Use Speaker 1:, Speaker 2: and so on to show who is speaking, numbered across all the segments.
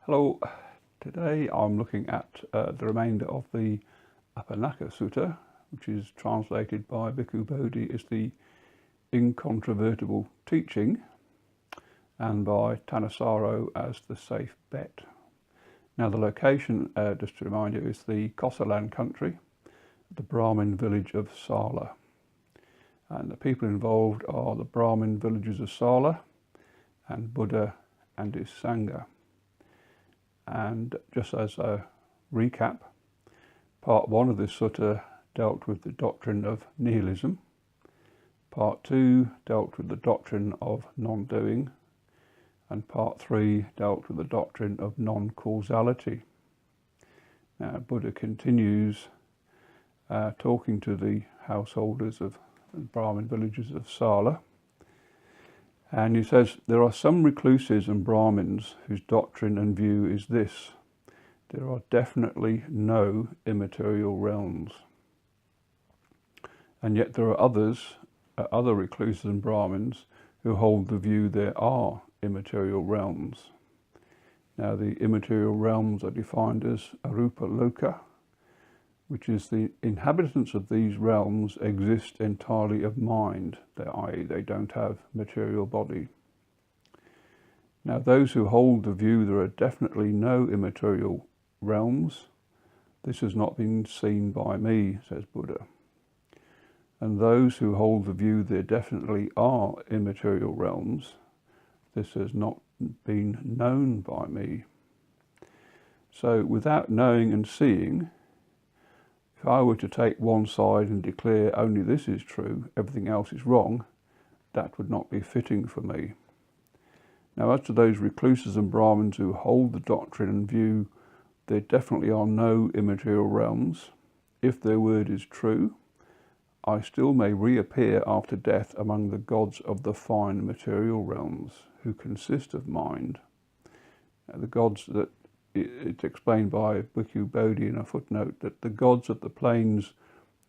Speaker 1: Hello, today I'm looking at the remainder of the Apannaka Sutta, which is translated by Bhikkhus Bodhi as the incontrovertible teaching and by Thanissaro as the safe bet. Now the location, just to remind you, is the Kosalan country, the Brahmin village of Sala. And the people involved are the Brahmin villagers of Sala and Buddha and his Sangha. And just as a recap, part 1 of this sutta dealt with the doctrine of nihilism, part 2 dealt with the doctrine of non-doing, and part 3 dealt with the doctrine of non-causality. Now Buddha continues talking to the householders of the Brahmin villages of Sala, and he says, there are some recluses and Brahmins whose doctrine and view is this: there are definitely no immaterial realms. And yet there are other recluses and Brahmins who hold the view there are immaterial realms. Now the immaterial realms are defined as arupa loka, which is the inhabitants of these realms exist entirely of mind, i.e. they don't have material body. Now those who hold the view there are definitely no immaterial realms, this has not been seen by me, says Buddha. And those who hold the view there definitely are immaterial realms, this has not been known by me. So without knowing and seeing, if I were to take one side and declare only this is true, everything else is wrong, that would not be fitting for me. Now as to those recluses and Brahmins who hold the doctrine and view there definitely are no immaterial realms, if their word is true, I still may reappear after death among the gods of the fine material realms, who consist of mind. Now, the gods that it's explained by Bhikkhus Bodhi in a footnote that the gods of the planes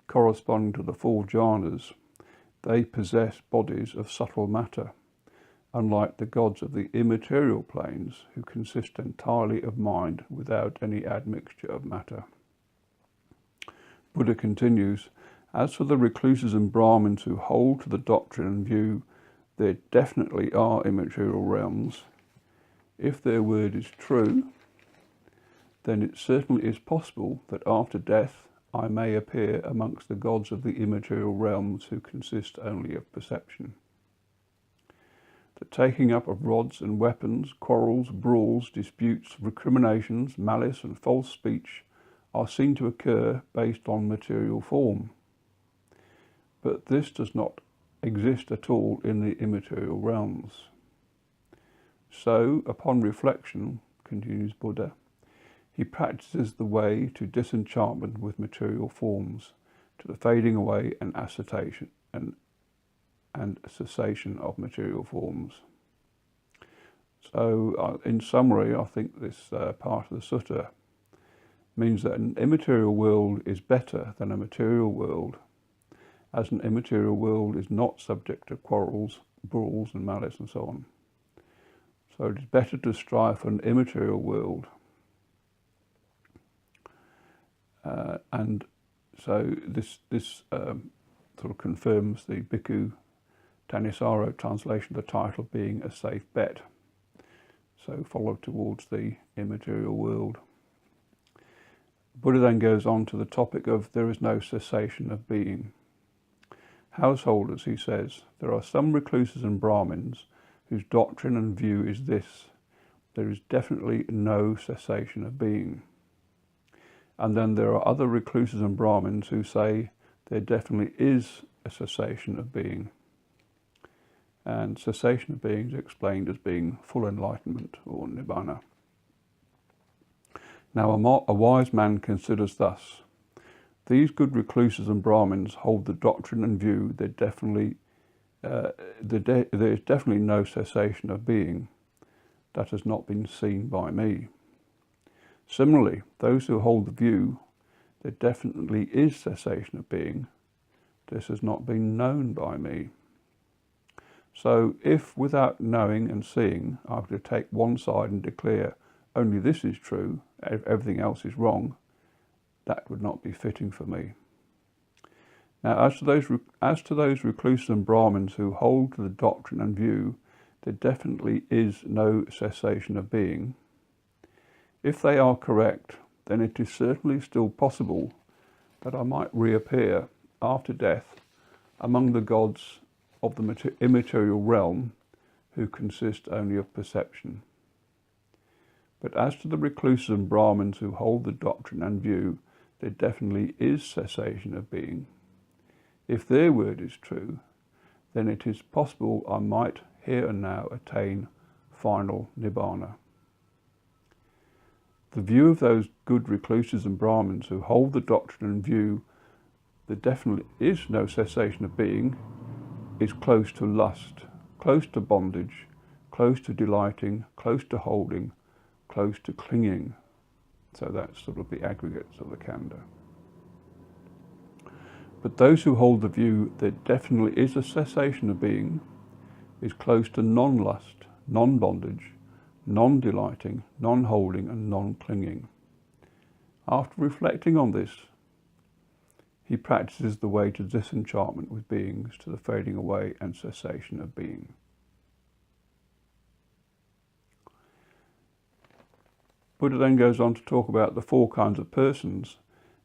Speaker 1: corresponding to the 4 jhanas, they possess bodies of subtle matter, unlike the gods of the immaterial planes who consist entirely of mind without any admixture of matter. Buddha continues, as for the recluses and Brahmins who hold to the doctrine and view there definitely are immaterial realms, if their word is true, then it certainly is possible that after death I may appear amongst the gods of the immaterial realms who consist only of perception. The taking up of rods and weapons, quarrels, brawls, disputes, recriminations, malice and false speech are seen to occur based on material form. But this does not exist at all in the immaterial realms. So, upon reflection, continues Buddha, he practices the way to disenchantment with material forms, to the fading away and cessation of material forms. So, in summary, I think this part of the sutta means that an immaterial world is better than a material world, as an immaterial world is not subject to quarrels, brawls and malice and so on. So it is better to strive for an immaterial world. And so this sort of confirms the Bhikkhu Thanissaro translation of the title being a safe bet. So follow towards the immaterial world. Buddha then goes on to the topic of there is no cessation of being. Householders, he says, there are some recluses and Brahmins whose doctrine and view is this: there is definitely no cessation of being. And then there are other recluses and Brahmins who say there definitely is a cessation of being. And cessation of being is explained as being full enlightenment or nibbana. Now a wise man considers thus: these good recluses and Brahmins hold the doctrine and view there is definitely no cessation of being. That has not been seen by me. Similarly, those who hold the view there definitely is cessation of being, this has not been known by me. So if without knowing and seeing I were to take one side and declare only this is true, everything else is wrong, that would not be fitting for me. Now, as to those recluses and Brahmins who hold to the doctrine and view, there definitely is no cessation of being. If they are correct, then it is certainly still possible that I might reappear after death among the gods of the immaterial realm who consist only of perception. But as to the recluses and Brahmins who hold the doctrine and view, there definitely is cessation of being. If their word is true, then it is possible I might here and now attain final nibbana. The view of those good recluses and Brahmins who hold the doctrine and view there definitely is no cessation of being is close to lust, close to bondage, close to delighting, close to holding, close to clinging. So that's sort of the aggregates of the khandha. But those who hold the view there definitely is a cessation of being is close to non-lust, non-bondage, non-delighting, non-holding and non-clinging. After reflecting on this, he practices the way to disenchantment with beings, to the fading away and cessation of being. Buddha then goes on to talk about the 4 kinds of persons.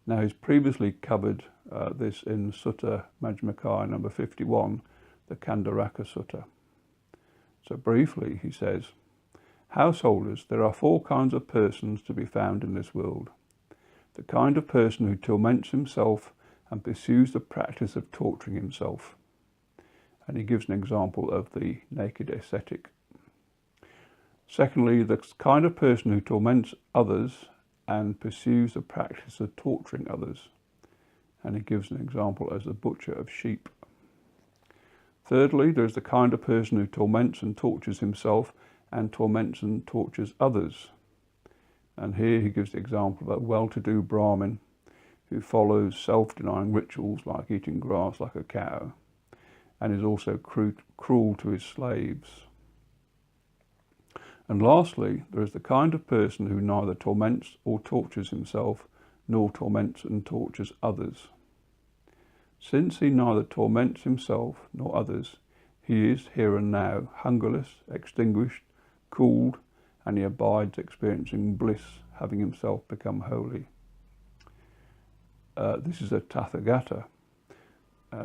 Speaker 1: Now he's previously covered this in Sutta Majjhima Nikaya number 51, the Apannaka Sutta. So briefly he says, householders, there are 4 kinds of persons to be found in this world. The kind of person who torments himself and pursues the practice of torturing himself. And he gives an example of the naked ascetic. Secondly, the kind of person who torments others and pursues the practice of torturing others. And he gives an example as the butcher of sheep. Thirdly, there is the kind of person who torments and tortures himself and torments and tortures others. And here he gives the example of a well-to-do Brahmin who follows self-denying rituals like eating grass like a cow, and is also cruel to his slaves. And lastly, there is the kind of person who neither torments or tortures himself, nor torments and tortures others. Since he neither torments himself nor others, he is here and now hungerless, extinguished, cooled, and he abides experiencing bliss, having himself become holy. This is a Tathagata.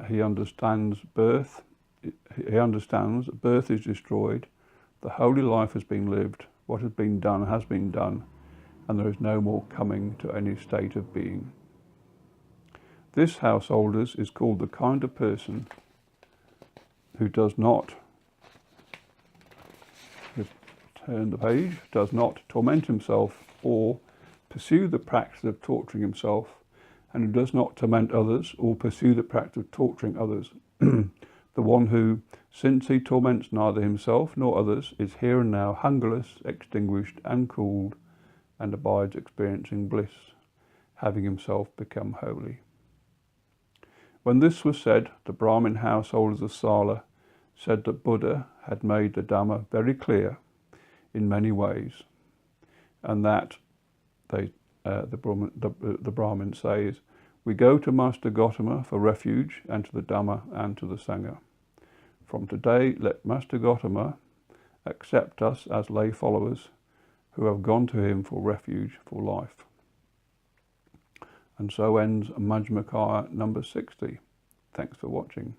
Speaker 1: He understands birth. He understands that birth is destroyed, the holy life has been lived, what has been done, and there is no more coming to any state of being. This, householders, is called the kind of person who does not, turn the page, does not torment himself or pursue the practice of torturing himself, and who does not torment others or pursue the practice of torturing others. The one who, since he torments neither himself nor others, is here and now hungerless, extinguished and cooled, and abides experiencing bliss, having himself become holy. When this was said, the Brahmin householders of Sala said that Buddha had made the Dhamma very clear in many ways, and that the Brahmin says, we go to Master Gotama for refuge, and to the Dhamma and to the Sangha. From today, let Master Gotama accept us as lay followers who have gone to him for refuge for life. And so ends Majjhima Nikaya number 60. Thanks for watching.